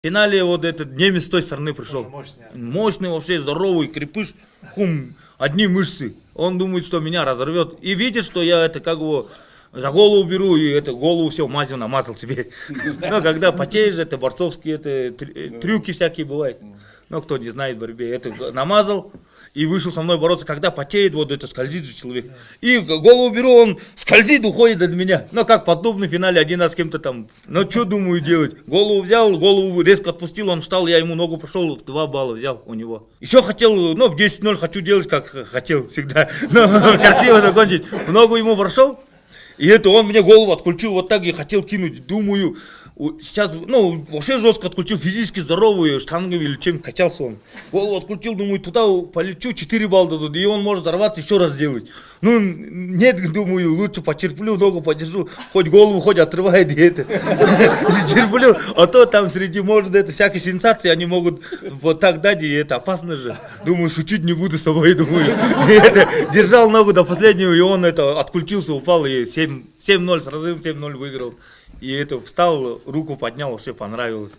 В финале вот этот немец с той стороны пришел. Мощный вообще, здоровый, крепыш. Хум, одни мышцы. Он думает, что меня разорвет. И видит, что я это как бы за голову беру, и это голову все мазью намазал себе. Но когда потеешь, это борцовские это, трюки всякие бывают. Но кто не знает в борьбе, это намазал. И вышел со мной бороться, когда потеет, вот это скользит же человек. И голову беру, он скользит, уходит от меня. Ну как подобный в финале один раз с кем-то там. Ну что думаю делать? Голову взял, голову резко отпустил, он встал, я ему ногу пошел, в 2 балла взял у него. Еще хотел, ну в 10-0 хочу делать, как хотел всегда. Но красиво закончить. Ногу ему прошел. И это он мне голову отключил вот так, я хотел кинуть, думаю, сейчас, ну, вообще жестко отключил, физически здоровый, штангами или чем качался он. Голову отключил, думаю, туда полечу, 4 балла дадут, и он может взорваться, еще раз делать. Ну, нет, думаю, лучше потерплю, ногу подержу, хоть голову, хоть отрывает, и это, терплю, а то там среди, может, это всякие сенсации, они могут вот так дать, и это опасно же. Думаю, шутить не буду с собой, думаю. И это, держал ногу до последнего, и он это отключился, упал, и 7-0, с разрывом 7-0 выиграл. И это встал, руку поднял, вообще понравилось.